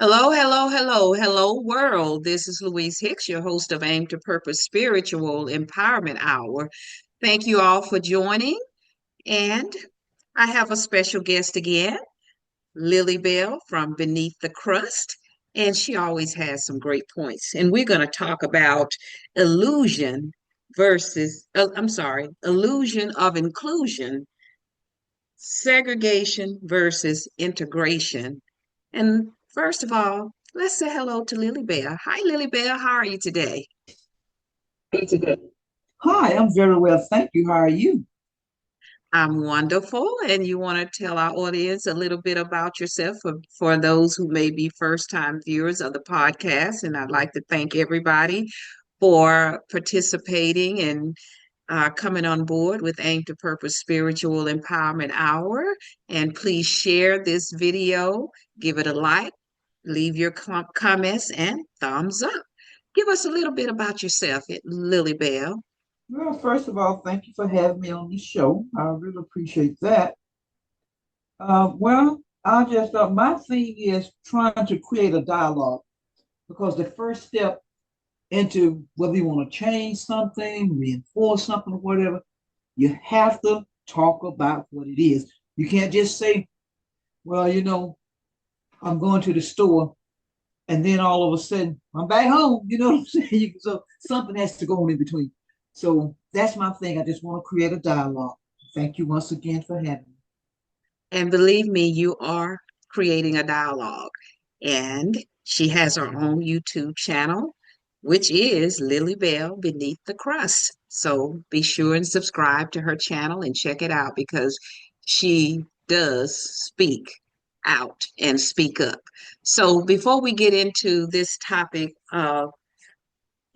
Hello, hello, hello, hello, world. This is Louise Hicks, your host of Aim to Purpose Spiritual Empowerment Hour. Thank you all for joining. And I have a special guest again, Lily Bell from Beneath the Crust. And she always has some great points. And we're going to talk about illusion illusion of inclusion, segregation versus integration. And first of all, let's say hello to Lily Bell. Hi, Lily Bell. How are you today? Hey, today. Hi, I'm very well, thank you. How are you? I'm wonderful. And you want to tell our audience a little bit about yourself for those who may be first-time viewers of the podcast. And I'd like to thank everybody for participating and coming on board with Aim to Purpose Spiritual Empowerment Hour. And please share this video, give it a like, leave your comments, and thumbs up. Give us a little bit about yourself, Lily Bell. Well, first of all, thank you for having me on the show. I really appreciate that. I just my thing is trying to create a dialogue because the first step into whether you want to change something, reinforce something, or whatever, you have to talk about what it is. You can't just say, well, I'm going to the store and then all of a sudden I'm back home. You know what I'm saying? So something has to go on in between. So that's my thing. I just want to create a dialogue. Thank you once again for having me. And believe me, you are creating a dialogue. And she has her own YouTube channel, which is Lily Bell Beneath the Crust. So be sure and subscribe to her channel and check it out because she does speak out and speak up. So before we get into this topic of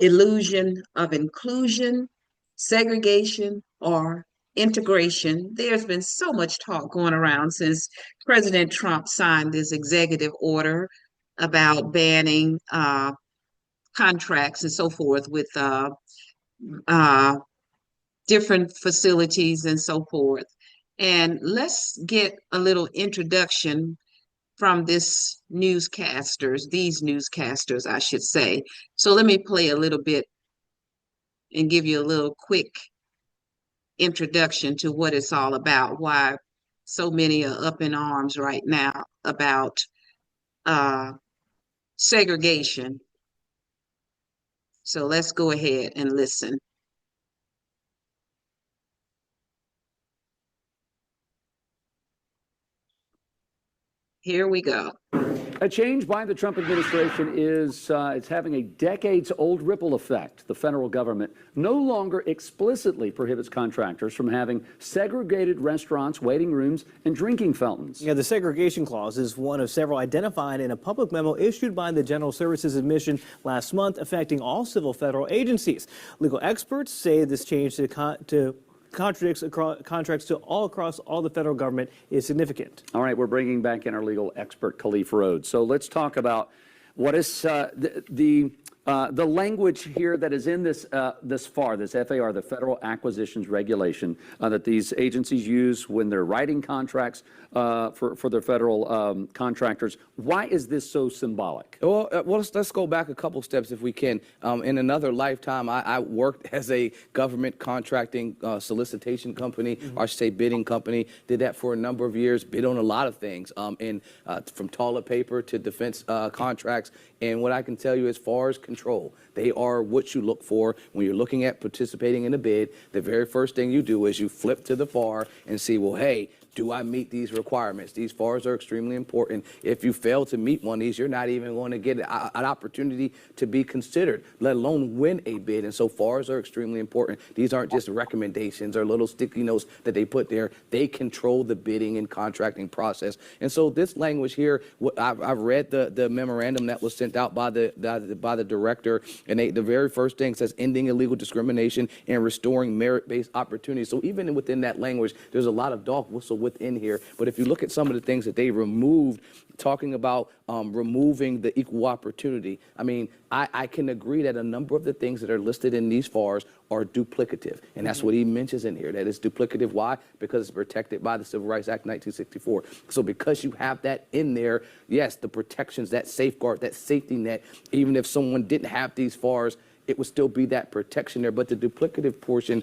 illusion of inclusion, segregation, or integration. There's been so much talk going around since President Trump signed this executive order about banning contracts and so forth with uh, different facilities and so forth. And let's get a little introduction from these newscasters, I should say. So let me play a little bit and give you a little quick introduction to what it's all about, why so many are up in arms right now about uh, segregation. So let's go ahead and listen. Here we go. A change by the Trump administration is it's having a decades-old ripple effect. The federal government no longer explicitly prohibits contractors from having segregated restaurants, waiting rooms, and drinking fountains. Yeah, the segregation clause is one of several identified in a public memo issued by the General Services Admission last month, affecting all civil federal agencies. Legal experts say this change to contracts to all across all the federal government is significant. All right, we're bringing back in our legal expert, Khalif Rhodes. So let's talk about what is the language here that is in this FAR, the Federal Acquisitions Regulation, that these agencies use when they're writing contracts for their federal contractors. Why is this so symbolic? Well, let's go back a couple steps if we can. In another lifetime, I worked as a government contracting solicitation company, or I should say bidding company. Did that for a number of years, bid on a lot of things, from toilet paper to defense contracts. And what I can tell you as far as control, they are what you look for when you're looking at participating in a bid. The very first thing you do is you flip to the FAR and see, well, hey, do I meet these requirements? These FARs are extremely important. If you fail to meet one of these, you're not even going to get an opportunity to be considered, let alone win a bid. And so FARs are extremely important. These aren't just recommendations or little sticky notes that they put there. They control the bidding and contracting process. And so this language here, I've read the memorandum that was sent out by the director, and the very first thing says ending illegal discrimination and restoring merit-based opportunities. So even within that language, there's a lot of dog whistle within here. But if you look at some of the things that they removed, talking about removing the equal opportunity, I mean, I can agree that a number of the things that are listed in these FARs are duplicative. And that's what he mentions in here, that it's duplicative. Why? Because it's protected by the Civil Rights Act 1964. So because you have that in there, yes, the protections, that safeguard, that safety net, even if someone didn't have these FARs, it would still be that protection there. But the duplicative portion,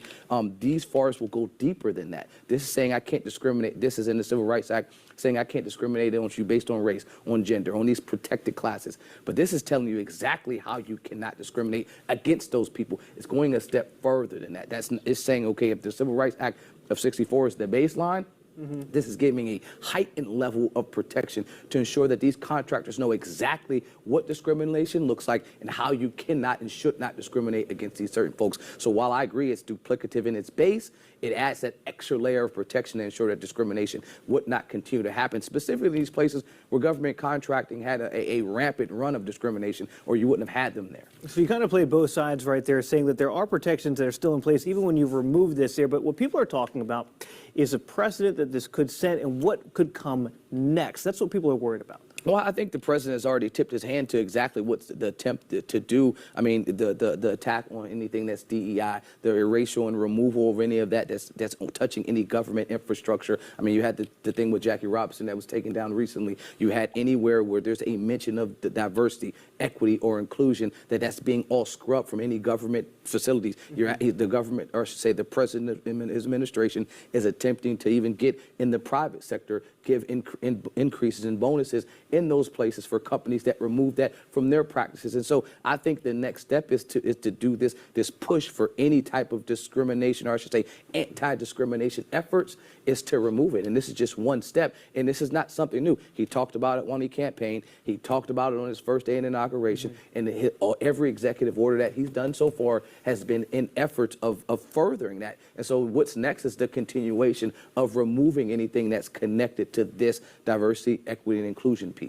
these FARs will go deeper than that. This is saying I can't discriminate. This is in the Civil Rights Act, saying I can't discriminate on you based on race, on gender, on these protected classes. But this is telling you exactly how you cannot discriminate against those people. It's going a step further than that. It's saying, okay, if the Civil Rights Act of 64 is the baseline, this is giving a heightened level of protection to ensure that these contractors know exactly what discrimination looks like and how you cannot and should not discriminate against these certain folks. So while I agree it's duplicative in its base, it adds that extra layer of protection to ensure that discrimination would not continue to happen, specifically in these places where government contracting had a rampant run of discrimination, or you wouldn't have had them there. So you kind of play both sides right there, saying that there are protections that are still in place even when you've removed this there. But what people are talking about is a precedent that this could set and what could come next. That's what people are worried about. Well, I think the president has already tipped his hand to exactly what's the attempt to do. I mean, the attack on anything that's DEI, the erasure and removal of any of that that's touching any government infrastructure. I mean, you had the thing with Jackie Robinson that was taken down recently. You had anywhere where there's a mention of the diversity, equity, or inclusion, that's being all scrubbed from any government facilities. The government, or I should say the president and his administration, is attempting to even get in the private sector, give increases in bonuses in those places for companies that remove that from their practices. And so I think the next step is to do this push for any type of discrimination, or I should say anti-discrimination efforts, is to remove it. And this is just one step. And this is not something new. He talked about it when he campaigned. He talked about it on his first day in inauguration. And every executive order that he's done so far has been in efforts of furthering that. And so what's next is the continuation of removing anything that's connected to this diversity, equity, and inclusion piece.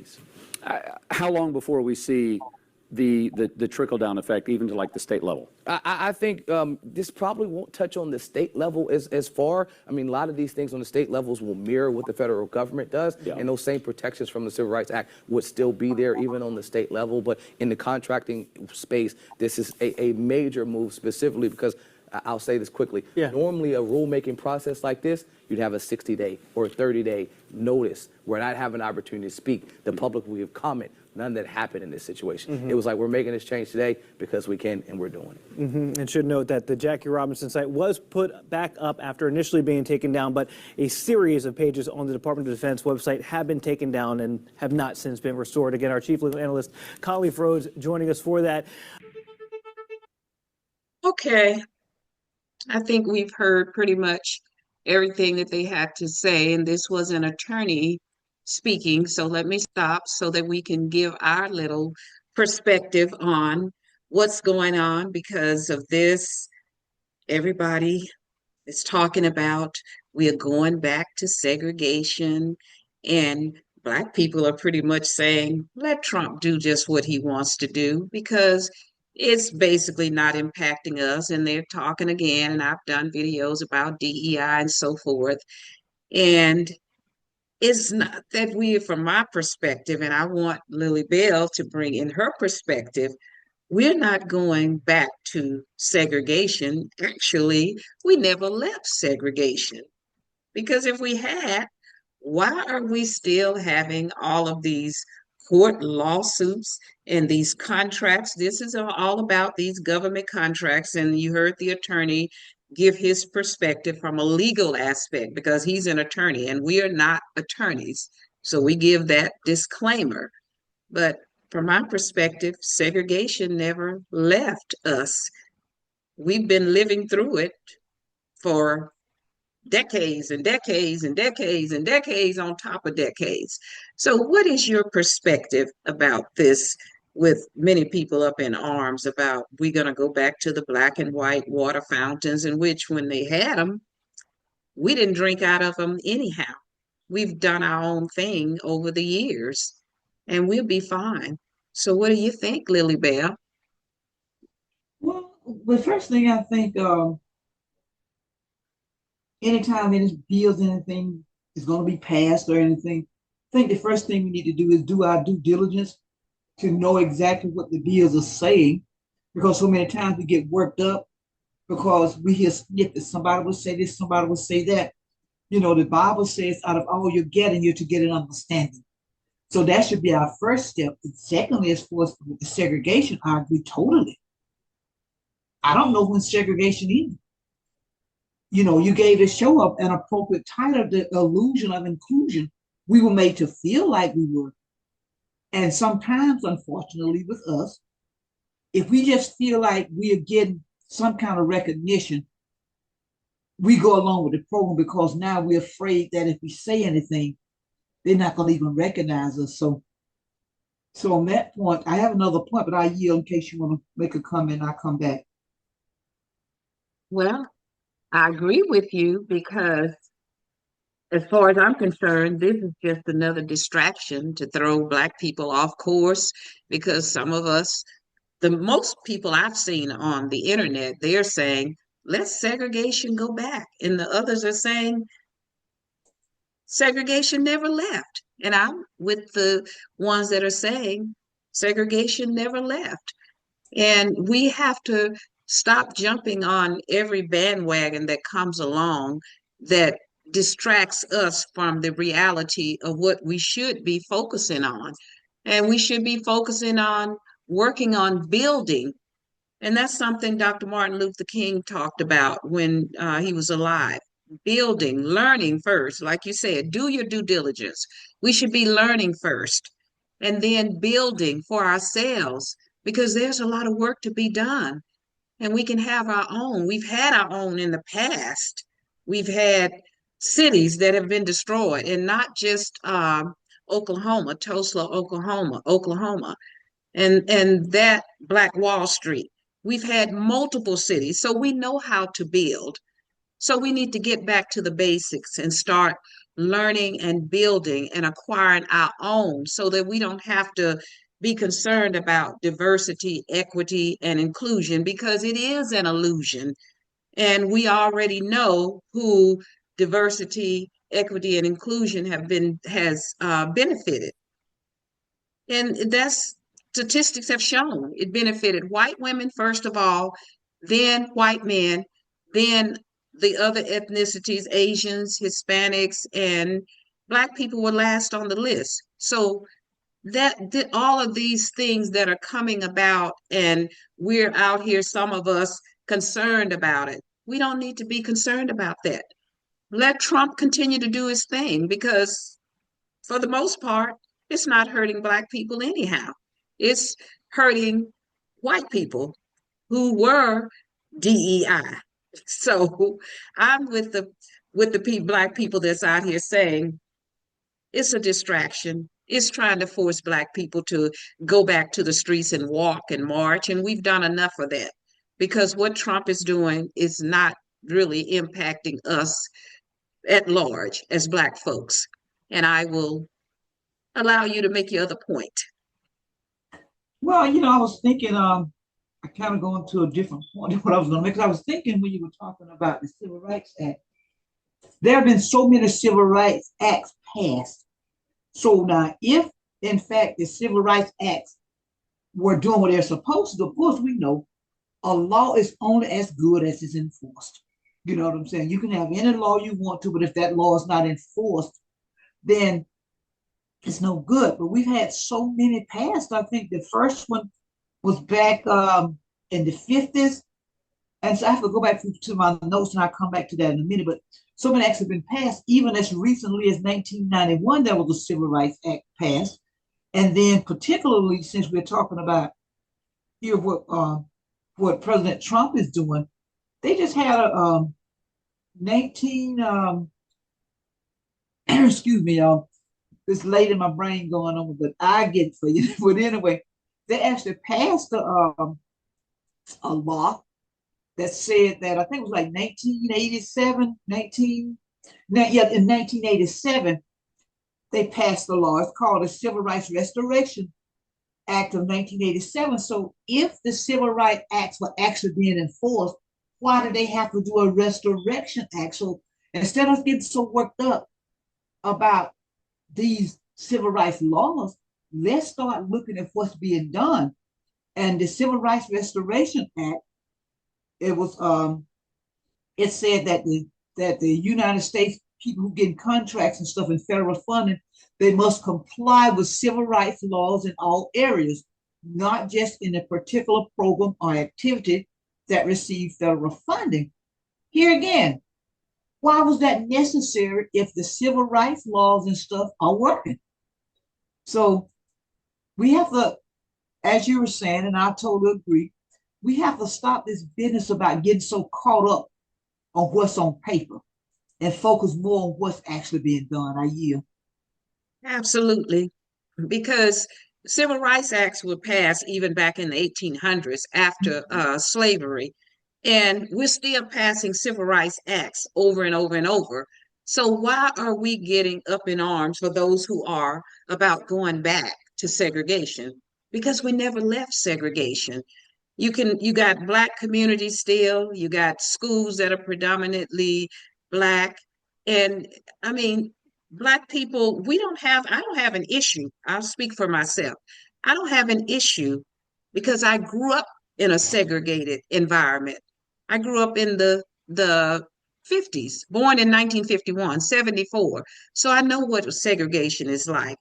How long before we see the trickle-down effect, even to like the state level? I think this probably won't touch on the state level as far. I mean, a lot of these things on the state levels will mirror what the federal government does, and those same protections from the Civil Rights Act would still be there even on the state level. But in the contracting space, this is a major move specifically because I'll say this quickly. Normally, a rulemaking process like this, you'd have a 60-day or a 30-day notice where I'd have an opportunity to speak. The public will give comment. None of that happened in this situation. It was like, we're making this change today because we can, and we're doing it. And should note that the Jackie Robinson site was put back up after initially being taken down, but a series of pages on the Department of Defense website have been taken down and have not since been restored. Again, our chief legal analyst, Colleen Frodes, joining us for that. Okay, I think we've heard pretty much everything that they had to say, and this was an attorney speaking, so let me stop so that we can give our little perspective on what's going on because of this. Everybody is talking about we are going back to segregation, and Black people are pretty much saying, let Trump do just what he wants to do because it's basically not impacting us. And they're talking again, and I've done videos about DEI and so forth. And it's not that we, from my perspective, and I want Lily Bell to bring in her perspective, we're not going back to segregation. Actually, we never left segregation. Because if we had, why are we still having all of these court lawsuits and these contracts? This is all about these government contracts. And you heard the attorney give his perspective from a legal aspect because he's an attorney and we are not attorneys. So we give that disclaimer. But from my perspective, segregation never left us. We've been living through it for decades and decades and decades and decades on top of decades. So what is your perspective about this, with many people up in arms about we're going to go back to the black and white water fountains, in which when they had them, we didn't drink out of them anyhow. We've done our own thing over the years and we'll be fine. So what do you think, Lily Bell? Well, the first thing I think, anytime it builds anything is going to be passed or anything. I think the first thing we need to do is do our due diligence to know exactly what the bills are saying, because so many times we get worked up because we hear snippets. Somebody will say this, somebody will say that. You know, the Bible says, out of all you're getting, you're to get an understanding. So that should be our first step. And secondly, as far as with the segregation, I agree totally. I don't know when segregation is. You know, you gave the show up an appropriate title, the illusion of inclusion. We were made to feel like we were. And sometimes, unfortunately, with us, if we just feel like we are getting some kind of recognition, we go along with the program because now we're afraid that if we say anything, they're not going to even recognize us. So on that point, I have another point, but I yield in case you want to make a comment. I'll come back. Well, I agree with you because as far as I'm concerned, this is just another distraction to throw Black people off course because some of us, the most people I've seen on the internet, they're saying, let segregation go back. And the others are saying, segregation never left. And I'm with the ones that are saying, segregation never left. And we have to stop jumping on every bandwagon that comes along that distracts us from the reality of what we should be focusing on. And we should be focusing on working on building. And that's something Dr. Martin Luther King talked about when he was alive. Building, learning first. Like you said, do your due diligence. We should be learning first and then building for ourselves because there's a lot of work to be done and we can have our own. We've had our own in the past. We've had cities that have been destroyed and not just Oklahoma, Tulsa, Oklahoma, and that Black Wall Street. We've had multiple cities, so we know how to build. So we need to get back to the basics and start learning and building and acquiring our own so that we don't have to be concerned about diversity, equity, and inclusion because it is an illusion. And we already know who diversity, equity, and inclusion has benefited. And that's statistics have shown it benefited white women, first of all, then white men, then the other ethnicities, Asians, Hispanics, and Black people were last on the list. So that all of these things that are coming about, and we're out here, some of us concerned about it. We don't need to be concerned about that. Let Trump continue to do his thing because for the most part, it's not hurting Black people anyhow. It's hurting white people who were DEI. So I'm with the Black people that's out here saying it's a distraction. It's trying to force Black people to go back to the streets and walk and march, and we've done enough of that because what Trump is doing is not really impacting us at large as Black folks. And I will allow you to make your other point. Well, I was thinking, I kind of going to a different point than what I was going to make. Because I was thinking when you were talking about the Civil Rights Act, there have been so many Civil Rights Acts passed. So now, if in fact the Civil Rights Acts were doing what they're supposed to do, of course we know a law is only as good as it's enforced. You know what I'm saying? You can have any law you want to, but if that law is not enforced, then it's no good. But we've had so many passed. I think the first one was back in the 50s. And so I have to go back to my notes and I'll come back to that in a minute. But so many acts have been passed. Even as recently as 1991, there was a Civil Rights Act passed. And then particularly since we're talking about here what President Trump is doing, they just had a 19, excuse me, y'all, this late in my brain going on, but I get it for you. But anyway, they actually passed a law that said that I think it was like 1987, in 1987, they passed the law. It's called the Civil Rights Restoration Act of 1987. So if the Civil Rights Acts were actually being enforced, why did they have to do a Restoration Act? So instead of getting so worked up about these civil rights laws, let's start looking at what's being done. And the Civil Rights Restoration Act, it was it said that the United States people who get contracts and stuff in federal funding, they must comply with civil rights laws in all areas, not just in a particular program or activity that receive federal funding. Here again, why was that necessary if the civil rights laws and stuff are working? So we have to, as you were saying, and I totally agree, we have to stop this business about getting so caught up on what's on paper and focus more on what's actually being done. I yield. Absolutely. Because civil rights acts were passed even back in the 1800s after slavery. And we're still passing civil rights acts over and over and over. So why are we getting up in arms for those who are about going back to segregation? Because we never left segregation. You got black communities still, you got schools that are predominantly black. And I mean, black people, I don't have an issue. I'll speak for myself. I don't have an issue because I grew up in a segregated environment. I grew up in the 50s, born in 1951, 74. So I know what segregation is like.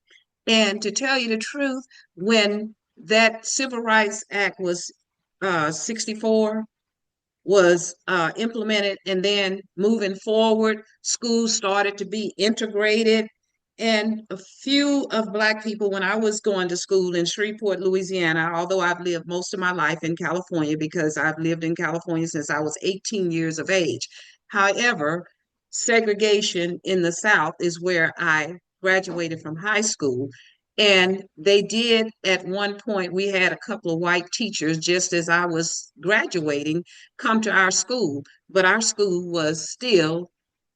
And to tell you the truth, when that Civil Rights Act was 64 was implemented, and then moving forward, schools started to be integrated. And a few of Black people, when I was going to school in Shreveport, Louisiana, although I've lived most of my life in California because I've lived in California since I was 18 years of age. However, segregation in the South is where I graduated from high school. And they did at one point, we had a couple of white teachers just as I was graduating come to our school, but our school was still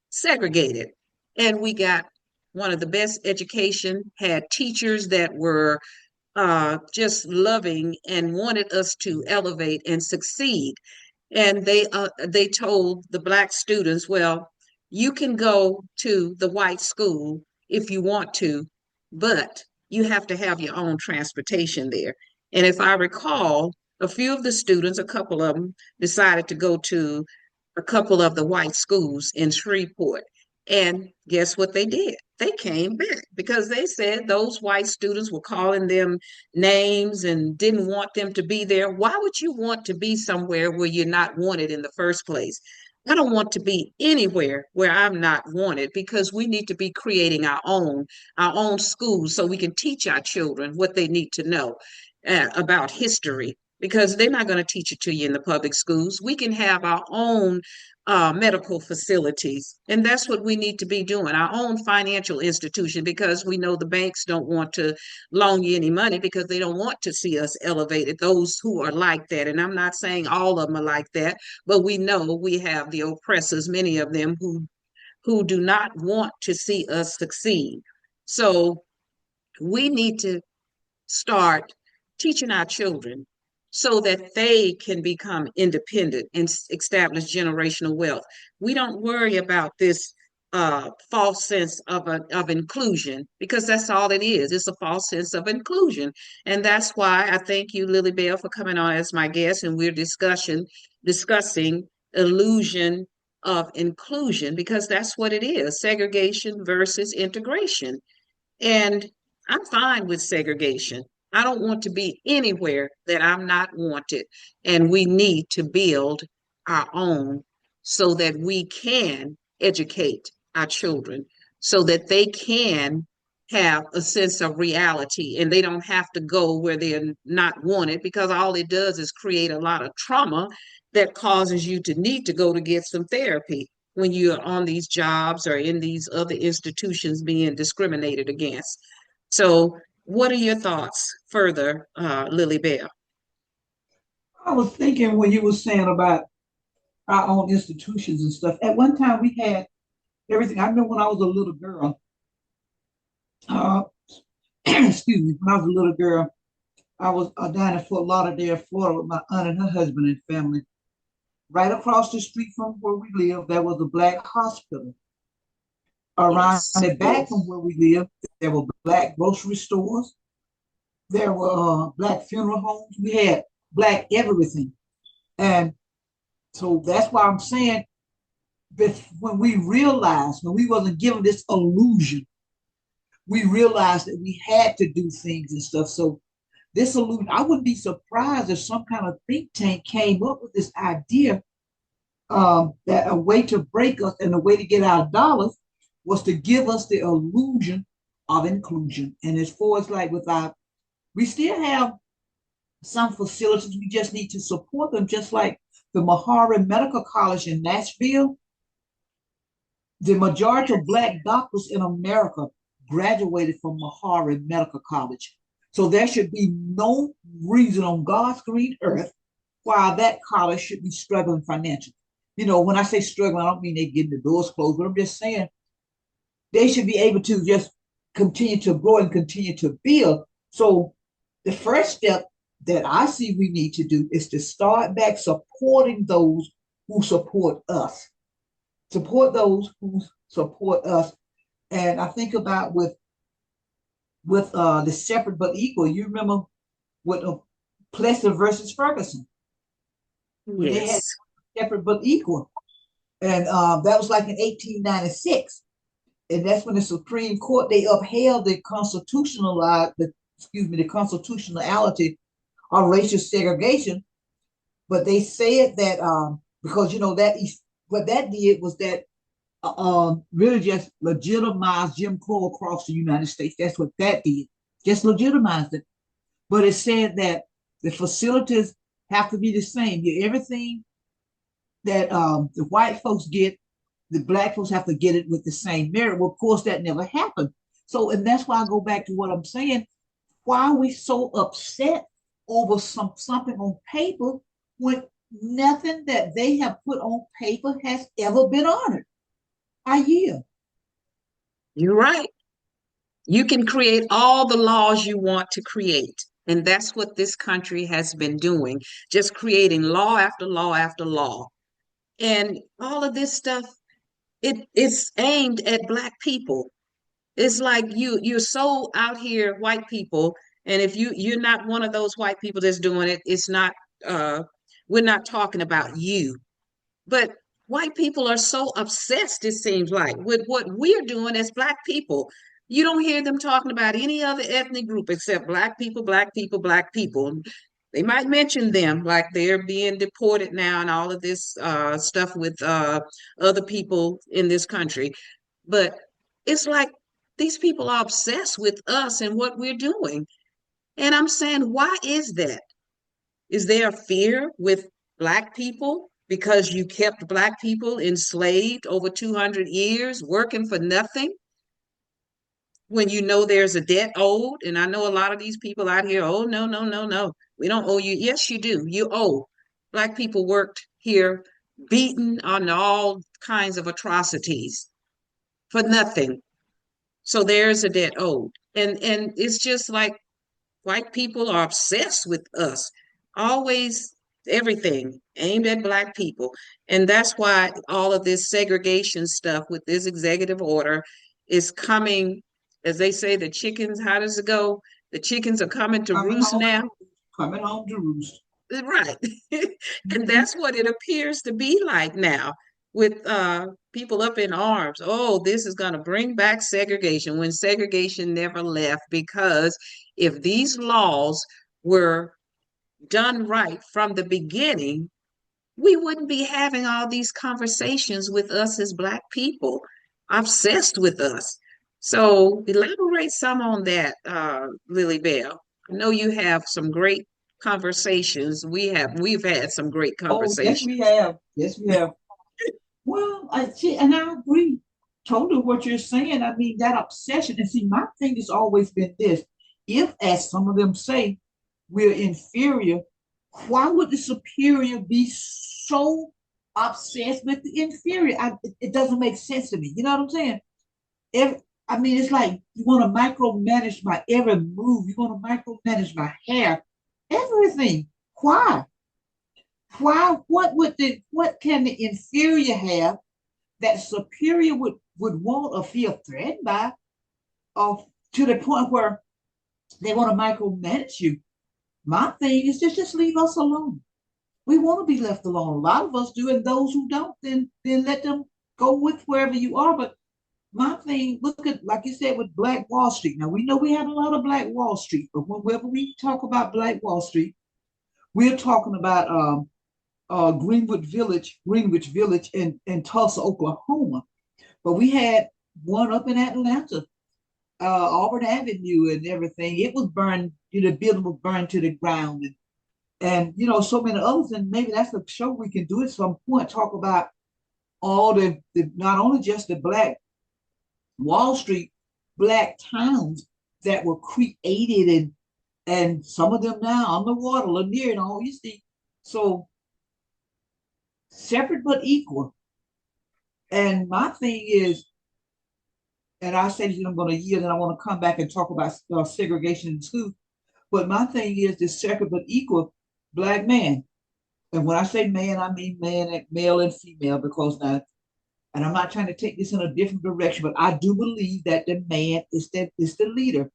segregated. And we got one of the best education, had teachers that were just loving and wanted us to elevate and succeed. And they told the Black students, well, you can go to the white school if you want to, but you have to have your own transportation there. And if I recall, a few of the students, a couple of them, decided to go to a couple of the white schools in Shreveport. And guess what they did? They came back because they said those white students were calling them names and didn't want them to be there. Why would you want to be somewhere where you're not wanted in the first place? I don't want to be anywhere where I'm not wanted because we need to be creating our own schools so we can teach our children what they need to know about history because they're not going to teach it to you in the public schools. We can have our own medical facilities, and that's what we need to be doing, our own financial institution, because we know the banks don't want to loan you any money because they don't want to see us elevated, those who are like that. And I'm not saying all of them are like that, but we know we have the oppressors, many of them who do not want to see us succeed. So we need to start teaching our children so that they can become independent and establish generational wealth. We don't worry about this false sense of inclusion because that's all it is. It's a false sense of inclusion. And that's why I thank you, Lily Bell, for coming on as my guest. And we're discussing illusion of inclusion because that's what it is, segregation versus integration. And I'm fine with segregation. I don't want to be anywhere that I'm not wanted. And we need to build our own so that we can educate our children, so that they can have a sense of reality and they don't have to go where they're not wanted because all it does is create a lot of trauma that causes you to need to go to get some therapy when you're on these jobs or in these other institutions being discriminated against. So, what are your thoughts further, Lily Bell? I was thinking when you were saying about our own institutions and stuff. At one time, we had everything. I remember when I was a little girl. Uh, excuse me. When I was a little girl, I was down in Fort Lauderdale, Florida, with my aunt and her husband and family. Right across the street from where we lived, there was a black hospital. Around Yes. the back from where we live, there were black grocery stores. There were black funeral homes. We had black everything. And so that's why I'm saying that when we realized, when we wasn't given this illusion, we realized that we had to do things and stuff. So this illusion, I wouldn't be surprised if some kind of think tank came up with this idea that a way to break us and a way to get our dollars was to give us the illusion of inclusion. And as far as like with our, we still have some facilities, we just need to support them, just like the Mahara Medical College in Nashville. The majority of black doctors in America graduated from Mahara Medical College. So there should be no reason on God's green earth why that college should be struggling financially. You know, when I say struggling, I don't mean they're getting the doors closed, but I'm just saying they should be able to just continue to grow and continue to build. So the first step that I see we need to do is to start back supporting those who support us. Support those who support us. And I think about with the separate but equal. You remember with Plessy versus Ferguson when they had Yes. separate but equal, and that was like in 1896, and that's when the Supreme Court they upheld the the constitutionality of racial segregation, but they said that because you know that what that did was that really just legitimized Jim Crow across the United States. That's what that did, just legitimized it. But it said that the facilities have to be the same. Everything that the white folks get, the black folks have to get it with the same merit. Well, of course, that never happened. So, and that's why I go back to what I'm saying. Why are we so upset over something on paper when nothing that they have put on paper has ever been honored? I yield. You're right. You can create all the laws you want to create. And that's what this country has been doing, just creating law after law after law. And all of this stuff, it's aimed at Black people. It's like you're so out here, white people, and if you're not one of those white people that's doing it, it's not we're not talking about you. But white people are so obsessed, it seems like, with what we're doing as Black people. You don't hear them talking about any other ethnic group except Black people, Black people, Black people. They might mention them like they're being deported now and all of this stuff with other people in this country. But it's like these people are obsessed with us and what we're doing. And I'm saying, why is that? Is there a fear with Black people because you kept Black people enslaved over 200 years, working for nothing when you know there's a debt owed? And I know a lot of these people out here, oh, no, no, no, no. We don't owe you. Yes, you do. You owe. Black people worked here, beaten on all kinds of atrocities for nothing. So there's a debt owed. And it's just like white people are obsessed with us, always everything aimed at Black people. And that's why all of this segregation stuff with this executive order is coming, as they say, the chickens, how does it go? The chickens are coming to Coming roost home, now. coming home to roost. Right. And that's what it appears to be like now with people up in arms. Oh, this is going to bring back segregation when segregation never left. Because if these laws were done right from the beginning, we wouldn't be having all these conversations with us as Black people, obsessed with us. So elaborate some on that, Lily Bell. I know you have some great conversations. We've had some great Oh, yes, conversations. we have. Yes, we have. Well, I see, and I agree totally with what you're saying. I mean, that obsession. And see, my thing has always been this: if, as some of them say, we're inferior, why would the superior be so obsessed with the inferior? It doesn't make sense to me. You know what I'm saying? Every, I mean, it's like you want to micromanage my every move. You want to micromanage my hair, everything. Why? Why? What can the inferior have that superior would would want or feel threatened by, to the point where they want to micromanage you. My thing is just leave us alone. We want to be left alone. A lot of us do, and those who don't, then let them go with wherever you are. But my thing, look at, like you said, with Black Wall Street. Now we know we had a lot of Black Wall Street, but whenever we talk about Black Wall Street, we're talking about Greenwich Village in Tulsa, Oklahoma. But we had one up in Atlanta, Auburn Avenue and everything. It was burned, the building was burned to the ground. And so many others. And maybe that's a show we can do at some point, talk about all the not only just the Black Wall Street, Black towns that were created, and some of them now on the water, Lanier and all, you see. So separate but equal. And my thing is, and I said I'm going to yield, and I want to come back and talk about segregation in schools. But my thing is this separate but equal Black man. And when I say man, I mean man, male and female, because now, and I'm not trying to take this in a different direction, but I do believe that the man is the leader.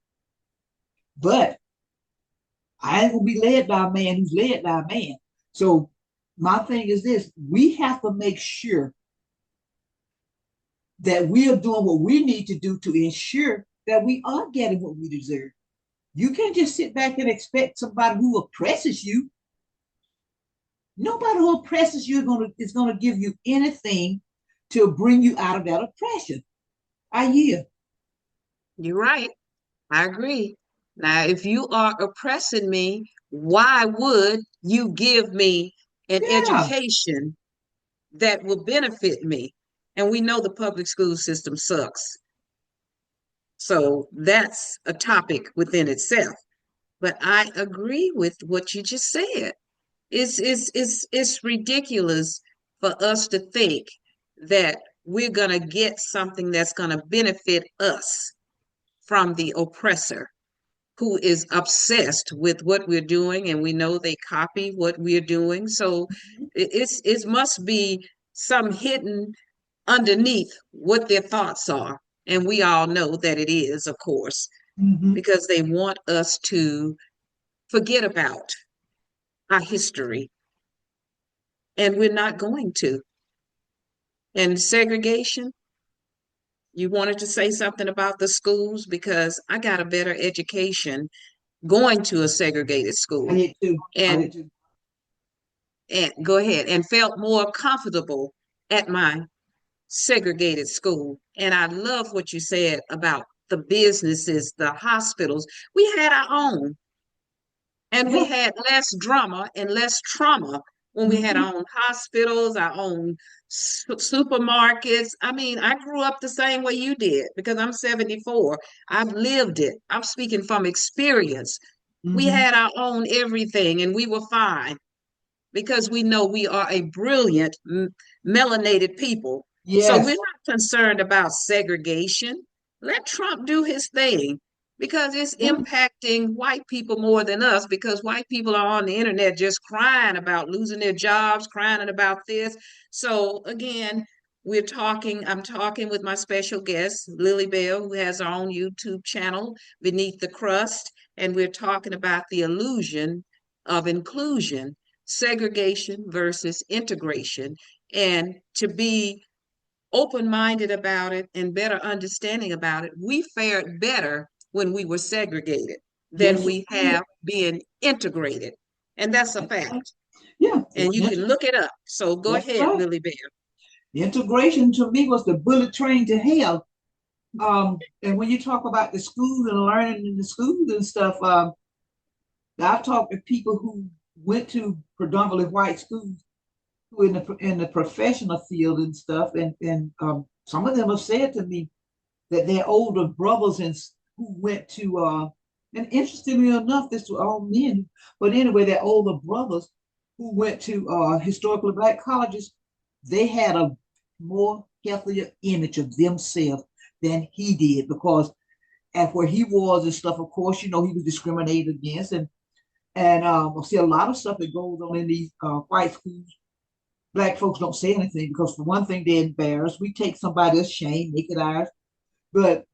But I ain't gonna be led by a man who's led by a man. So my thing is this: we have to make sure that we are doing what we need to do to ensure that we are getting what we deserve. You can't just sit back and expect somebody who oppresses you. Nobody who oppresses you is going to give you anything to bring you out of that oppression. I yield. You're right. I agree. Now, if you are oppressing me, why would you give me an Yeah. education that will benefit me? And we know the public school system sucks. So that's a topic within itself. But I agree with what you just said. It's ridiculous for us to think that we're gonna get something that's gonna benefit us from the oppressor who is obsessed with what we're doing, and we know they copy what we're doing. So it must be some hidden underneath what their thoughts are. And we all know that it is, of course, Mm-hmm. because they want us to forget about our history, and we're not going to. And segregation, you wanted to say something about the schools, because I got a better education going to a segregated I school, did too. I and did too. go ahead, and felt more comfortable at my segregated school. And I love what you said about the businesses, the hospitals. We had our own, and we Yeah. had less drama and less trauma when we had Mm-hmm. our own hospitals, our own supermarkets. I mean, I grew up the same way you did because I'm 74. I've lived it. I'm speaking from experience. We Mm-hmm. had our own everything, and we were fine because we know we are a brilliant melanated people. So we're Yes. not concerned about segregation. Let Trump do his thing, because it's Yeah. impacting white people more than us, because white people are on the internet just crying about losing their jobs, crying about this. So again, I'm talking with my special guest, Lily Bell, who has her own YouTube channel, Beneath the Crust, and we're talking about the illusion of inclusion, segregation versus integration, and to be open-minded about it and better understanding about it. We fared better when we were segregated than Yes, we we did. have been integrated. And that's a That's right. fact. Yeah. And you can look it up. So go That's ahead, right. Lily Bear. Integration to me was the bullet train to hell. And when you talk about the schools and learning in the schools and stuff, I've talked to people who went to predominantly white schools, who in the professional field and stuff, and some of them have said to me that their older brothers who went to and interestingly enough, this was all men, but anyway, their older brothers who went to historically Black colleges, they had a more healthier image of themselves than he did, because at where he was and stuff, of course, he was discriminated against, and see a lot of stuff that goes on in these white schools. black folks don't say anything because for one thing, they're embarrassed. We take somebody else's shame, make it ours. But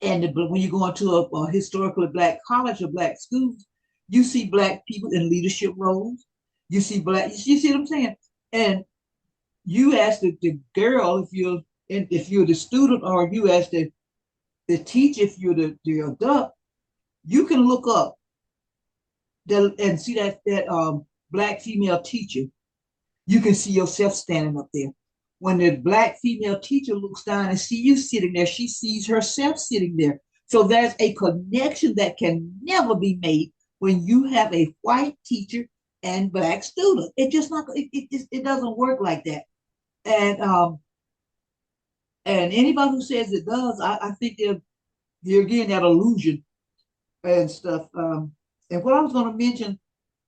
but when you go into a historically black college or black schools, you see black people in leadership roles. You see black. You see what I'm saying? And you ask the girl if you're the student, or you ask the teacher if you're the adult. You can look up and see that black female teacher. You can see yourself standing up there. When the black female teacher looks down and see you sitting there, she sees herself sitting there. So there's a connection that can never be made when you have a white teacher and black student. It just not it doesn't work like that. And anybody who says it does, I think they're again that illusion and stuff. And what I was going to mention,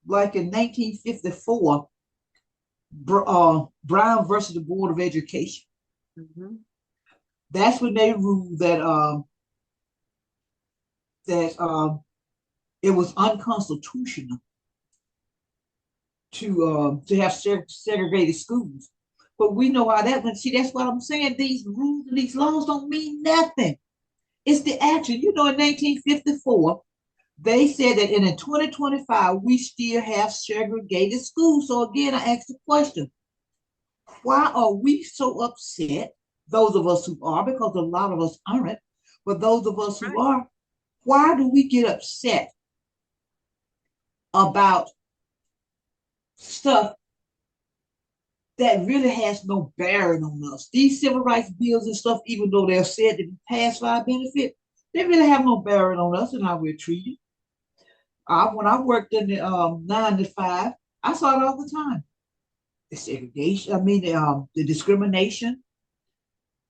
like in 1954, Brown versus the Board of Education. Mhm. That's when they ruled that it was unconstitutional to have segregated schools. But we know how that went. See, that's what I'm saying. These rules and these laws don't mean nothing. It's the action. You know, in 1954, they said that in 2025, we still have segregated schools. So again, I asked the question, why are we so upset? Those of us who are, because a lot of us aren't, but those of us who Right. are, why do we get upset about stuff that really has no bearing on us? These civil rights bills and stuff, even though they're said to be passed for our benefit, they really have no bearing on us and how we're treated. When I worked in the 9 to 5, I saw it all the time. The segregation, the discrimination.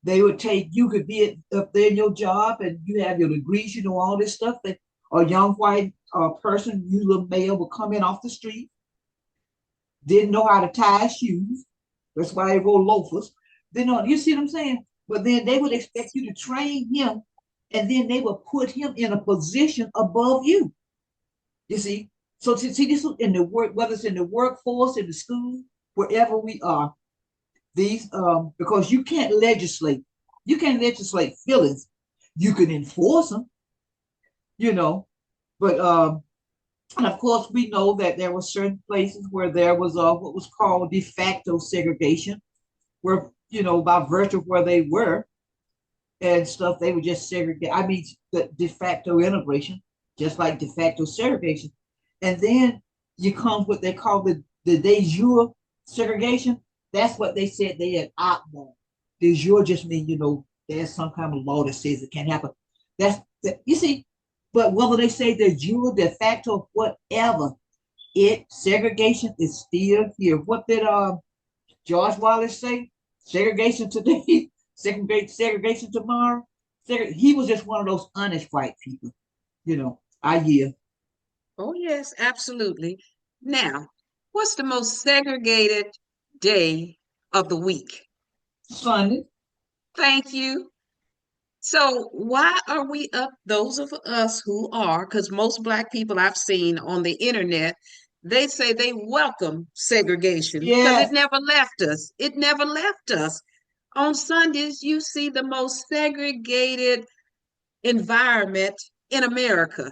They would take, you could be up there in your job and you have your degrees, you know, all this stuff. That a young white person, you little male, would come in off the street, didn't know how to tie shoes. That's why they wore loafers. You see what I'm saying? But then they would expect you to train him, and then they would put him in a position above you. You see? So to see this in the work, whether it's in the workforce, in the school, wherever we are, these because you can't legislate feelings. You can enforce them, you know. But and of course we know that there were certain places where there was what was called de facto segregation, where by virtue of where they were and stuff, they would just segregate. I mean, the de facto integration, just like de facto segregation. And then you come what they call the de jure segregation. That's what they said they had outlawed. De jure just means, there's some kind of law that says it can't happen. You see, but whether they say de jure, de facto, whatever, segregation is still here. What did George Wallace say? Segregation today, segregation tomorrow. He was just one of those honest white people. I hear. Oh, yes, absolutely. Now, what's the most segregated day of the week? Sunday. Thank you. So why are we up, those of us who are, because most Black people I've seen on the internet, they say they welcome segregation because it Yes. never left us. It never left us. On Sundays, you see the most segregated environment in America,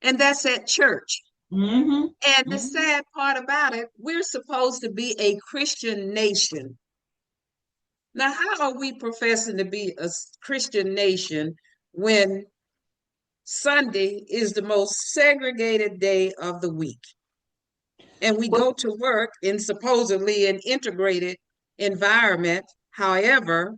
and that's at church. Mm-hmm. And the Mm-hmm. sad part about it, we're supposed to be a Christian nation. Now, how are we professing to be a Christian nation when Sunday is the most segregated day of the week? And we Well, go to work in supposedly an integrated environment. However,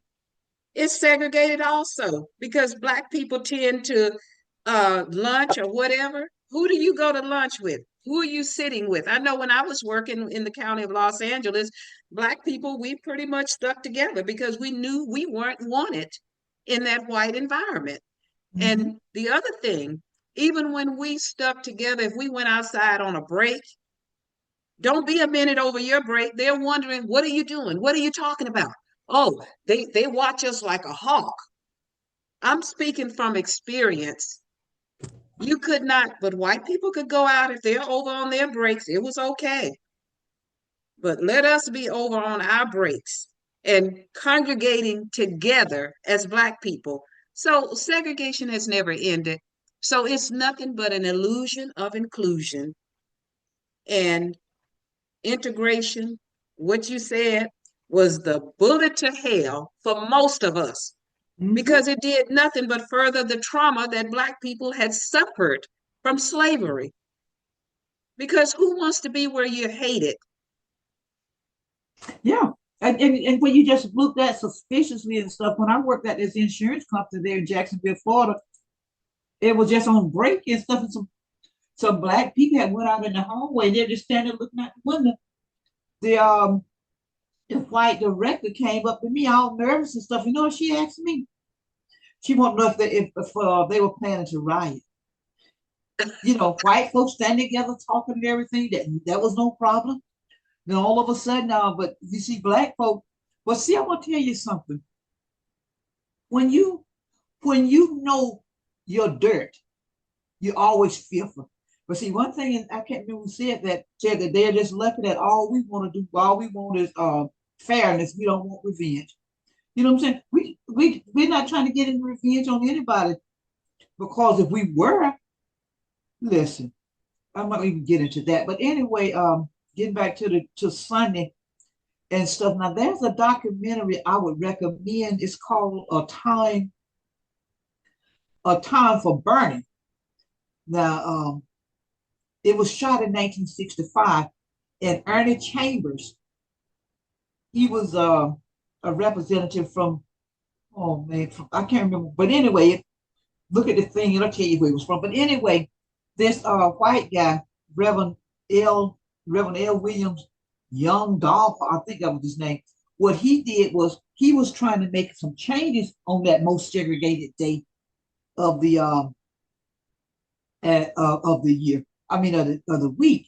it's segregated also because Black people tend to lunch or whatever. Who do you go to lunch with? Who are you sitting with? I know when I was working in the county of Los Angeles, Black people, we pretty much stuck together because we knew we weren't wanted in that white environment. mm-hmm. And the other thing, even when we stuck together, if we went outside on a break, don't be a minute over your break. They're wondering, what are you doing? What are you talking about? Oh, they watch us like a hawk. I'm speaking from experience. You could not, but white people could go out if they're over on their breaks. It was okay. But let us be over on our breaks and congregating together as Black people. So segregation has never ended. So it's nothing but an illusion of inclusion and integration. What you said was the bullet to hell for most of us Hmm. because it did nothing but further the trauma that Black people had suffered from slavery. Because who wants to be where you're hated? Yeah. And when you just looked at suspiciously and stuff, when I worked at this insurance company there in Jacksonville, Florida, it was just on break and stuff. And some black people had went out in the hallway. They're just standing looking out the window. The the white director came up to me all nervous and stuff. You know what she asked me? She wanted to know if they were planning to riot. You know, white folks standing together talking and everything. That was no problem. Then all of a sudden, but you see black folk. Well, see, I want to tell you something. When you when you know your dirt, you're always fearful. But see, one thing is, I can't remember who said that they're just lucky that all we want to do, all we want is fairness. We don't want revenge. You know what I'm saying? We're not trying to get any revenge on anybody because if we were, listen, I'm not even get into that. But anyway, getting back to the to Sunday and stuff. Now there's a documentary I would recommend. It's called A Time for Burning. Now it was shot in 1965, and Ernie Chambers, he was a representative from, oh man, I can't remember. But anyway, look at the thing and I'll tell you where it was from. But anyway, this white guy, Reverend Reverend L. Williams Young Dolph, I think that was his name. What he did was he was trying to make some changes on that most segregated day of the of the year. I mean of the week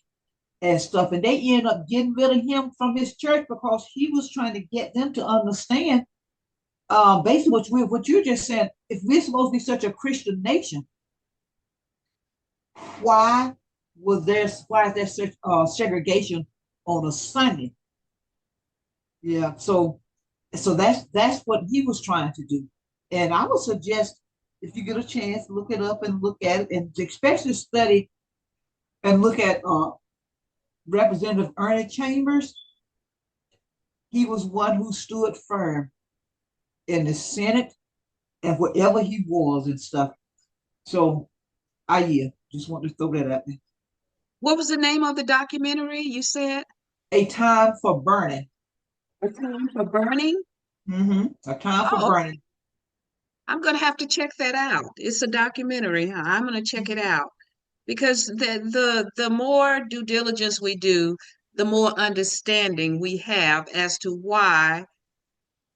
and stuff. And they ended up getting rid of him from his church because he was trying to get them to understand basically what you just said. If we're supposed to be such a Christian nation, why why is there such segregation on a Sunday? Yeah, so that's what he was trying to do. And I would suggest if you get a chance, look it up and look at it, and especially study and look at Representative Ernie Chambers. He was one who stood firm in the Senate and wherever he was and stuff. So I just want to throw that out there. What was the name of the documentary you said? A Time for Burning. A Time for Burning? A Time for Oh, Burning. I'm going to have to check that out. It's a documentary, huh? I'm going to check it out because the more due diligence we do, the more understanding we have as to why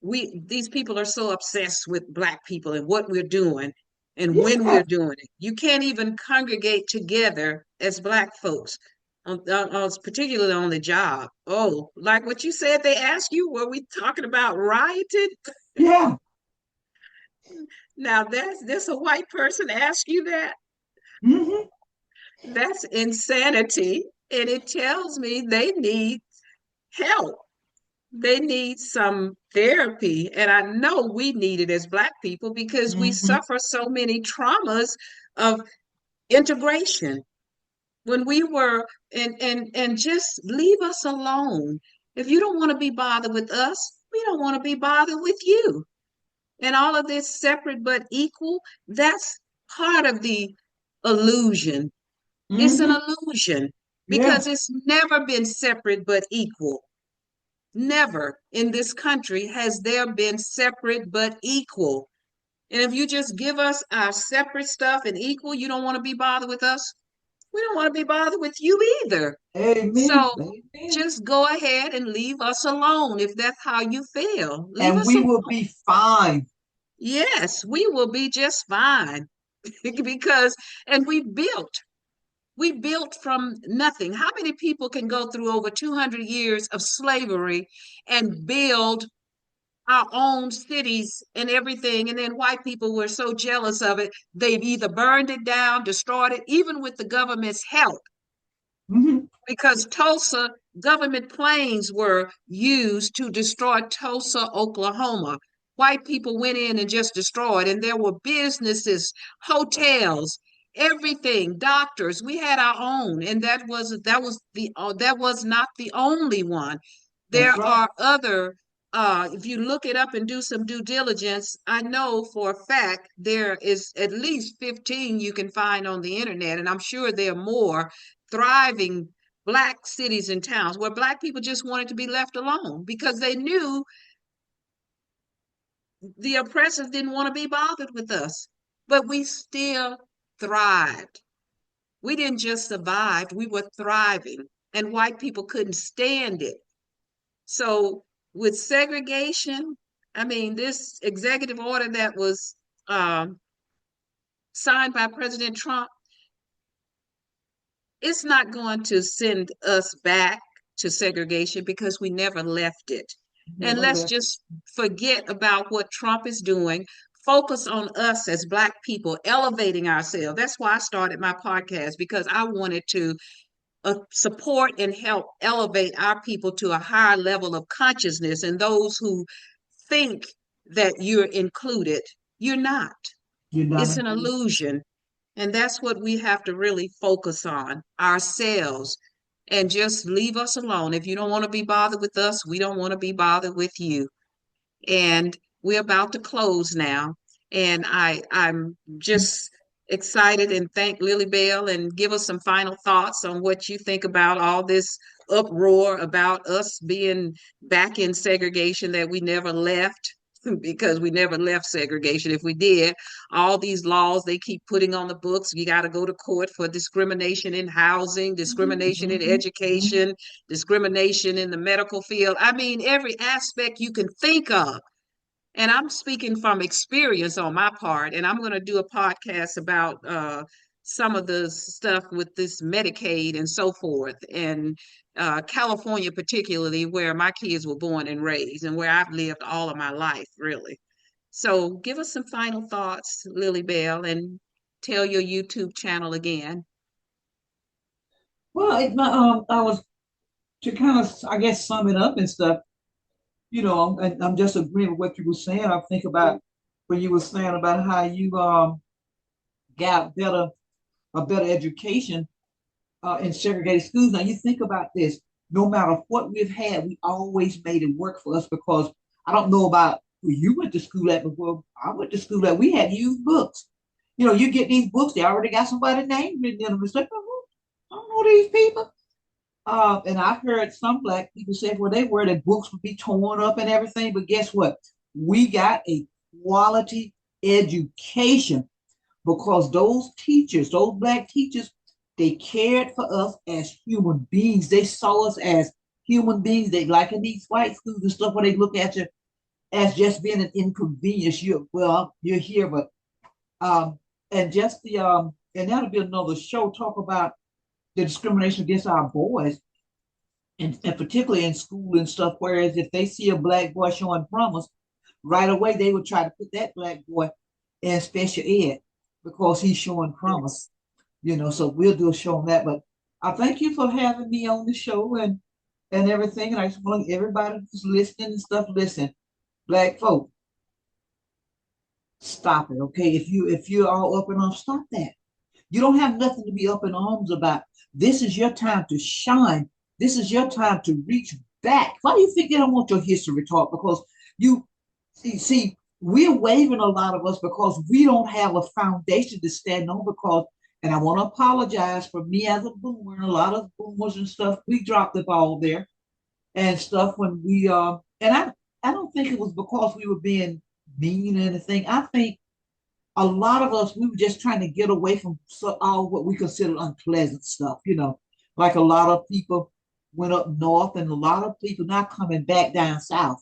we these people are so obsessed with Black people and what we're doing and when Yeah, we're doing it. You can't even congregate together as Black folks, particularly on the job. Oh, like what you said, they asked you, were we talking about rioting? yeah. Now that's this a white person ask you that? Hmm. That's insanity. And it tells me they need help. They need some therapy. And I know we need it as Black people because we Hmm. suffer so many traumas of integration. When we were and just leave us alone. If you don't want to be bothered with us, we don't want to be bothered with you. And all of this separate but equal, that's part of the illusion. It's an Hmm. illusion Yeah. because it's never been separate but equal. Never in this country has there been separate but equal. And if you just give us our separate stuff and equal, you don't want to be bothered with us. We don't want to be bothered with you either. Amen. So Amen. just go ahead and leave us alone if that's how you feel. Leave And us we alone. will be fine. Yes, we will be just fine because, and we built from nothing. How many people can go through over 200 years of slavery and build our own cities and everything? And then white people were so jealous of it, they've either burned it down, destroyed it, even with the government's help. Hmm. Because Tulsa government planes were used to destroy Tulsa, Oklahoma. White people went in and just destroyed, and there were businesses, hotels, everything, doctors. We had our own, and that was not the only one. That's There right. are other. If you look it up and do some due diligence, I know for a fact there is at least 15 you can find on the internet, and I'm sure there are more thriving Black cities and towns where Black people just wanted to be left alone because they knew the oppressors didn't want to be bothered with us. But we still thrived. We didn't just survive, we were thriving, and white people couldn't stand it. So, with segregation, I mean, this executive order that was um, signed by President Trump, it's not going to send us back to segregation because we never left it. And Never let's left. just forget about what Trump is doing. Focus on us as Black people, elevating ourselves. That's why I started my podcast because I wanted to support and help elevate our people to a higher level of consciousness. And those who think that you're included, you're not. You're not It's an included. illusion. And that's what we have to really focus on ourselves and just leave us alone. If you don't want to be bothered with us, we don't want to be bothered with you. And we're about to close now. And I'm just excited and thank Lily Bell and give us some final thoughts on what you think about all this uproar about us being back in segregation that we never left because we never left segregation. If we did, all these laws they keep putting on the books, you got to go to court for discrimination in housing, discrimination in Mhm, mhm. education, discrimination in the medical field. I mean, every aspect you can think of. And I'm speaking from experience on my part, and I'm going to do a podcast about some of the stuff with this Medicaid and so forth, and California particularly, where my kids were born and raised, and where I've lived all of my life, really. So, give us some final thoughts, Lily Bell, and tell your YouTube channel again. Well, I was to kind of, I guess, sum it up and stuff. I'm just agreeing with what you were saying. I think about when you were saying about how you got a better education in segregated schools. Now you think about this. No matter what we've had, we always made it work for us because I don't know about where you went to school at before. I went to school at we had used books. You get these books, they already got somebody's name written in them. It's like, oh, I don't know these people. And I heard some Black people say, well, they were that books would be torn up and everything. But guess what? We got a quality education because those teachers, those Black teachers, they cared for us as human beings. They saw us as human beings. They like in these white schools and stuff where they look at you as just being an inconvenience. You're here, but and just and that'll be another show talk about the discrimination against our boys and particularly in school and stuff. Whereas if they see a Black boy showing promise, right away they would try to put that Black boy in special ed because he's showing promise. So we'll do a show on that. But I thank you for having me on the show and everything. And I just want everybody who's listening and stuff, listen, Black folk, stop it. Okay. If you're all up in arms, stop that. You don't have nothing to be up in arms about. This is your time to shine. This is your time to reach back. Why do you think they don't want your history taught? Because you see, we're waving a lot of us because we don't have a foundation to stand on because, and I want to apologize for me as a boomer and a lot of boomers and stuff. We dropped the ball there and stuff when and I don't think it was because we were being mean or anything. I think a lot of us, we were just trying to get away from all what we consider unpleasant stuff, like a lot of people went up north and a lot of people not coming back down south,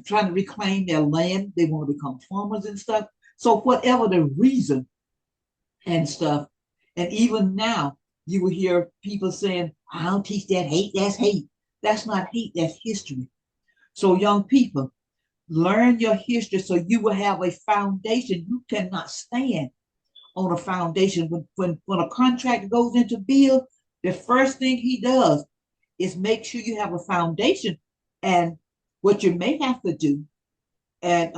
trying to reclaim their land. They want to become farmers and stuff. So whatever the reason and stuff, and even now you will hear people saying, I don't teach that hate, that's hate. That's not hate, that's history. So young people, learn your history so you will have a foundation. You cannot stand on a foundation. When a contractor goes into build, the first thing he does is make sure you have a foundation. And what you may have to do and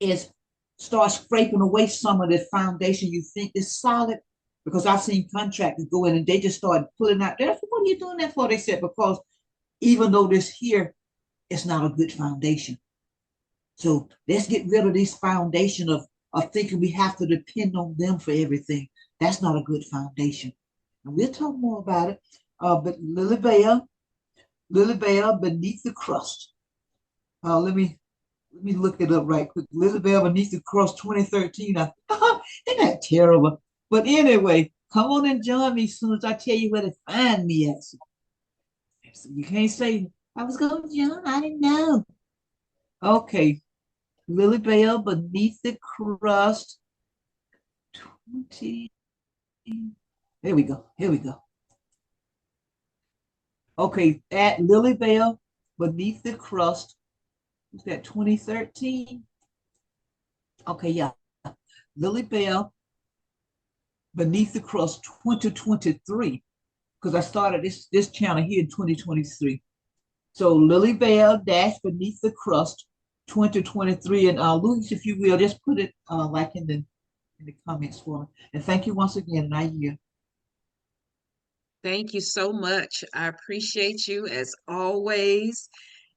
is start scraping away some of the foundation you think is solid. Because I've seen contractors go in and they just start pulling out there. What are you doing that for? They said, because even though this here is not a good foundation. So let's get rid of this foundation of thinking we have to depend on them for everything. That's not a good foundation. And we'll talk more about it. But Lily Bell, Beneath the Crust. Let me look it up right quick. Lily Bell, Beneath the Crust 2013. Isn't that terrible? But anyway, come on and join me as soon as I tell you where to find me at. So you can't say, I was going to join, I didn't know. Okay, Lily Bell, Beneath the Crust 20. Here we go. Okay, at Lily Bell, Beneath the Crust. Is that 2013? Okay, yeah. Lily Bell, Beneath the Crust 2023. Because I started this channel here in 2023. So Lily Bell dash Beneath the Crust 2023. And Louis, if you will, just put it like in the comments for me. And thank you once again, and I yield. Thank you so much. I appreciate you as always.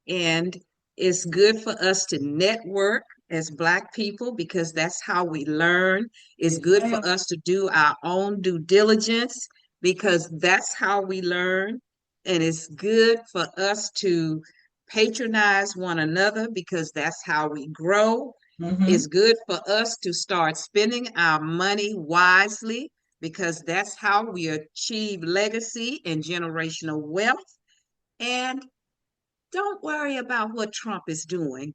And it's good for us to network as Black people because that's how we learn. It's Yes, good ma'am. for us to do our own due diligence because that's how we learn. And it's good for us to patronize one another because that's how we grow. Mm-hmm. It's good for us to start spending our money wisely because that's how we achieve legacy and generational wealth. And don't worry about what Trump is doing.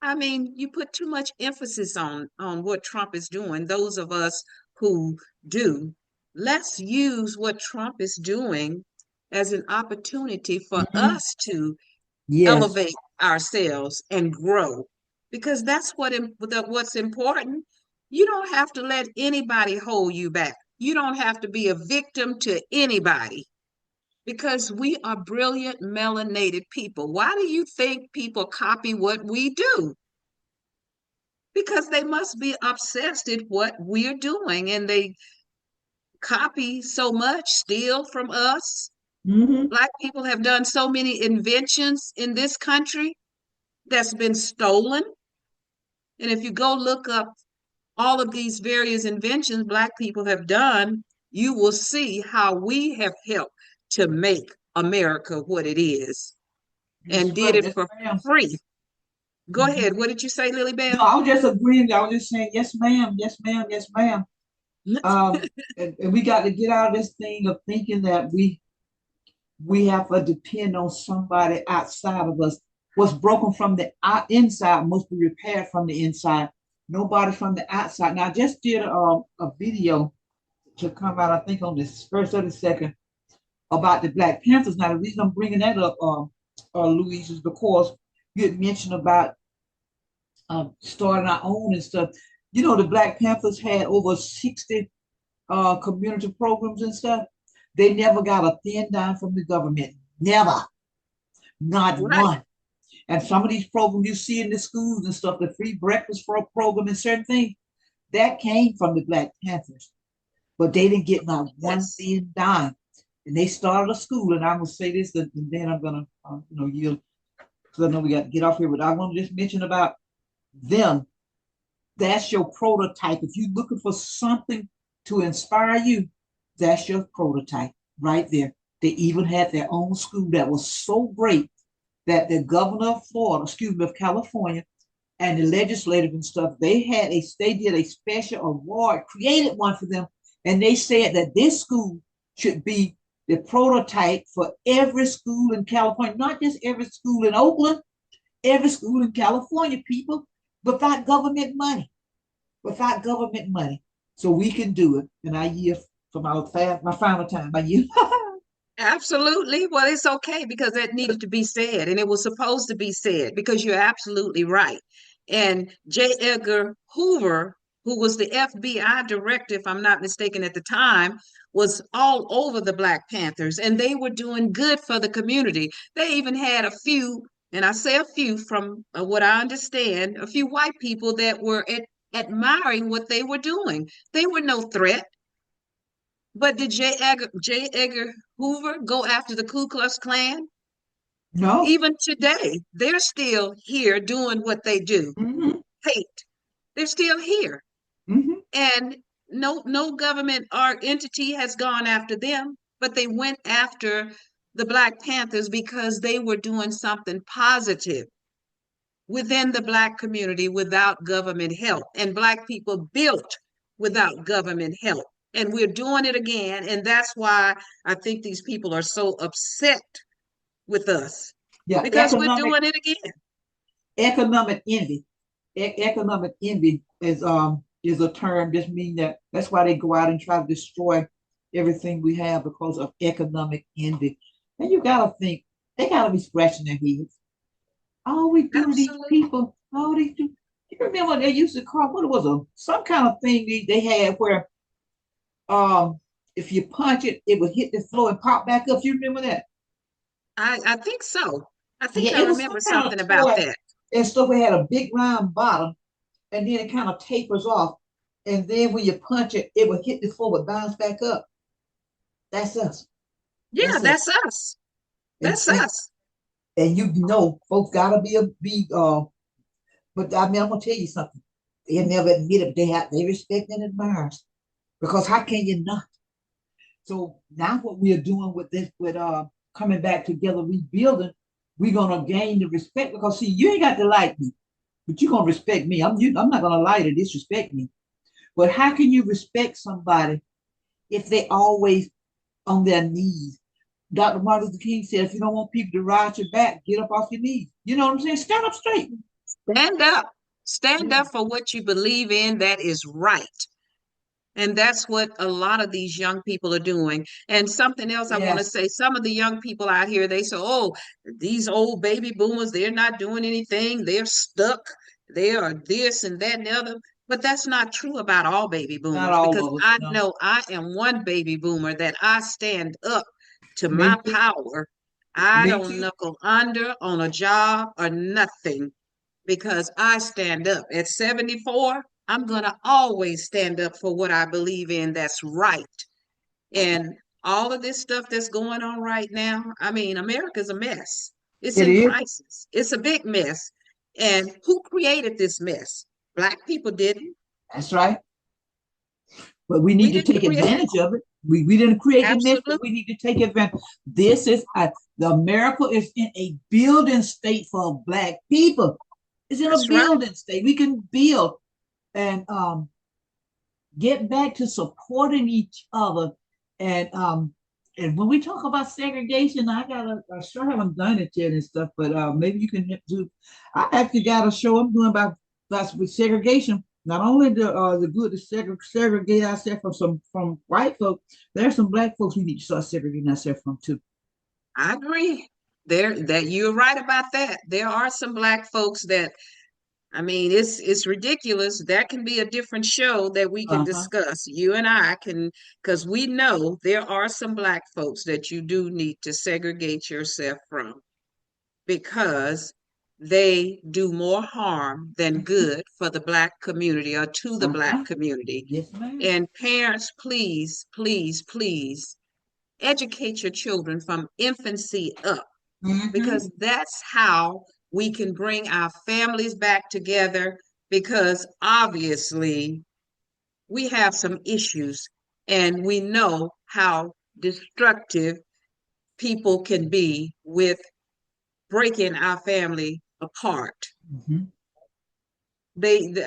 I mean, you put too much emphasis on what Trump is doing. Those of us who do, let's use what Trump is doing as an opportunity for Mm-hmm. us to Yes. elevate ourselves and grow because that's what's important. You don't have to let anybody hold you back. You don't have to be a victim to anybody because we are brilliant melanated people. Why do you think people copy what we do? Because they must be obsessed with what we're doing and they copy so much, steal from us. Mm-hmm. Black people have done so many inventions in this country that's been stolen. And if you go look up all of these various inventions Black people have done, you will see how we have helped to make America what it is Yes, and did sir. it Yes, for ma'am. free. Go Mm-hmm. ahead. What did you say, Lily No, Bell? I was just agreeing. I was just saying, yes, ma'am. Yes, ma'am. Yes, ma'am. And we got to get out of this thing of thinking that we have to depend on somebody outside of us. What's broken from the inside must be repaired from the inside. Nobody from the outside. Now, I just did a video to come out, I think, on this first or the second about the Black Panthers. Now, the reason I'm bringing that up, Louise, is because you had mentioned about starting our own and stuff. You know, the Black Panthers had over 60 community programs and stuff. They never got a thin dime from the government. Never. Not Right. one. And some of these programs you see in the schools and stuff, the free breakfast for a program and certain things, that came from the Black Panthers. But they didn't get not one Yes. thin dime. And they started a school, and I'm gonna say this, and then I'm gonna, yield because I know we got to get off here. But I want to just mention about them. That's your prototype. If you're looking for something to inspire you, that's your prototype right there. They even had their own school that was so great that the governor of Florida, excuse me, of California, and the legislative and stuff, they did a special award, created one for them, and they said that this school should be the prototype for every school in California, not just every school in Oakland, every school in California, people, without government money, without government money. So we can do it. And I yield for my final time. I yield. Absolutely. Well, it's okay because that needed to be said and it was supposed to be said because you're absolutely right. And J. Edgar Hoover, who was the FBI director, if I'm not mistaken at the time, was all over the Black Panthers, and they were doing good for the community. They even had a few, and I say a few from what I understand, a few white people that were admiring what they were doing. They were no threat. But did J. Edgar Hoover go after the Ku Klux Klan? No. Even today, they're still here doing what they do. Hmm. Hate. They're still here. Hmm. And no government or entity has gone after them, but they went after the Black Panthers because they were doing something positive within the Black community without government help. And Black people built without government help. And we're doing it again. And that's why I think these people are so upset with us Yeah, because we're doing it again. economic envy. Economic envy is a term. Just mean that's why they go out and try to destroy everything we have because of economic envy. And you gotta think they gotta be scratching their heads. All we do to these Absolutely. people, all they do. You remember they used to call what it was some kind of thing they had where um if you punch it, it would hit the floor and pop back up. You remember that? I think so. I Yeah, think I it was some remember kind of something about toy that. and stuff. It had a big round bottom, and then it kind of tapers off. And then when you punch it, it would hit the floor, but bounce back up. That's us. Yeah, That's us. that's us. And That's and, us. and you know, folks gotta be. But I mean, I'm gonna tell you something. They never admit it. But they respect and admire us because how can you not? So now what we are doing with this, with coming back together, rebuilding, we're gonna gain the respect because see, you ain't got to like me, but you're gonna respect me. I'm not gonna lie to disrespect me. But how can you respect somebody if they always on their knees? Dr. Martin Luther King said, if you don't want people to ride your back, get up off your knees. You know what I'm saying? Stand up straight. Stand up. Stand Yeah. up for what you believe in that is right. And that's what a lot of these young people are doing. And something else I want to Yes. say, some of the young people out here, they say, oh, these old baby boomers, they're not doing anything. They're stuck. They are this and that and the other. But that's not true about all baby Not boomers all because of us. I No. know I am one baby boomer that I stand up to Me my too. power. I Me don't too. knuckle under on a job or nothing because I stand up. At 74, I'm going to always stand up for what I believe in that's right. And all of this stuff that's going on right now, I mean, America's a mess. It's It in is. crisis. It's a big mess. And who created this mess? Black people didn't. That's right. But we We need to didn't take create it. advantage of it. We didn't create the mess, but Absolutely. we need to take advantage. This is the America is in a building state for Black people. It's in a That's right. building state. We can build and get back to supporting each other. And when we talk about segregation, I sure haven't done it yet and stuff, but maybe you can do. I actually got a show I'm doing about that's with segregation. Not only the good to segregate ourselves from white folks, there's some Black folks we need to start segregating ourselves from too. I agree. That you're right about that. There are some black folks that I mean, it's ridiculous. That can be a different show that we can Uh-huh. discuss. You and I can, because we know there are some black folks that you do need to segregate yourself from because they do more harm than good for the black community or to the black Uh-huh. community. Yes, ma'am. And parents, please, please, please educate your children from infancy up Mm-hmm. because that's how we can bring our families back together because obviously we have some issues and we know how destructive people can be with breaking our family apart. Mm-hmm.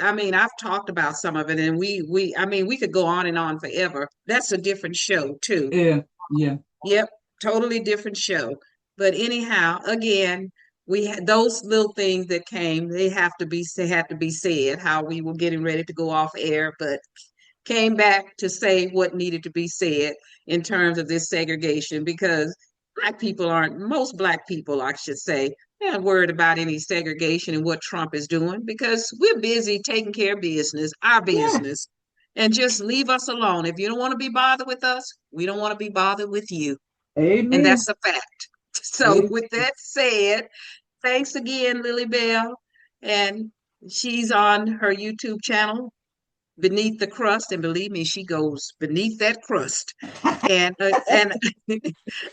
I mean, I've talked about some of it and I mean, we could go on forever. That's a different show too. Yeah, yeah. Yep, totally different show. But anyhow, again, we had those little things that came, they had to be said, how we were getting ready to go off air, but came back to say what needed to be said in terms of this segregation because most black people, I should say, Not worried about any segregation and what Trump is doing because we're busy taking care of business, our Yeah. business, and just leave us alone. If you don't want to be bothered with us, we don't want to be bothered with you. And Amen. that's a fact. So, Amen. with that said, thanks again, Lily Bell. And she's on her YouTube channel, Beneath the Crust. And believe me, she goes beneath that crust. And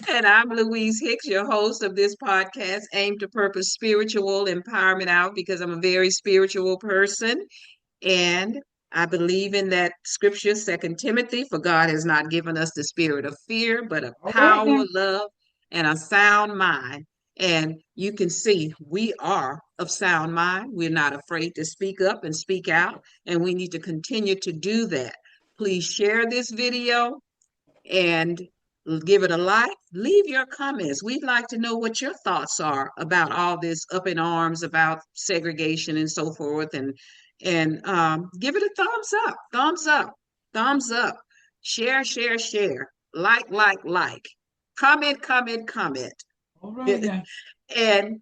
and I'm Louise Hicks, your host of this podcast, Aim to Purpose Spiritual Empowerment Out, because I'm a very spiritual person. And I believe in that scripture, Second Timothy, for God has not given us the spirit of fear, but of All right now. power, love, and a sound mind. And you can see we are of sound mind. We're not afraid to speak up and speak out, and we need to continue to do that. Please share this video and give it a like. Leave your comments. We'd like to know what your thoughts are about all this up in arms about segregation and so forth. And give it a thumbs up, thumbs up, thumbs up. Share, share, share. Like. Comment, comment, comment. All right now. And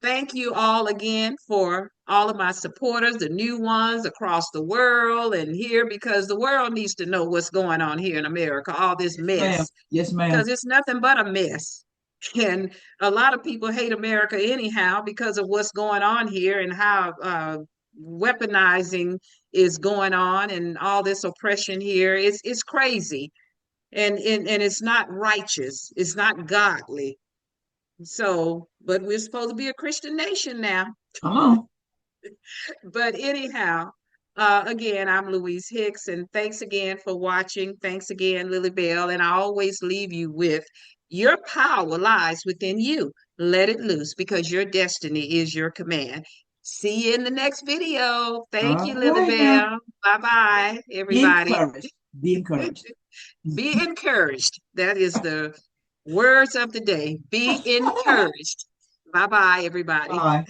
thank you all again for all of my supporters, the new ones across the world and here, because the world needs to know what's going on here in America, all this Yes, ma'am. mess, Yes, ma'am. because it's nothing but a mess. And a lot of people hate America anyhow because of what's going on here and how weaponizing is going on and all this oppression here. It's crazy and it's not righteous. It's not godly. So, but we're supposed to be a Christian nation now. Come on. But anyhow, again, I'm Louise Hicks, and thanks again for watching. Thanks again, Lily Bell. And I always leave you with your power lies within you. Let it loose because your destiny is your command. See you in the next video. Thank All you, Lily right now. Bell. Bye bye, Be everybody. encouraged. Be encouraged. Be encouraged. That is the words of the day. Be encouraged. Bye bye, everybody. Bye.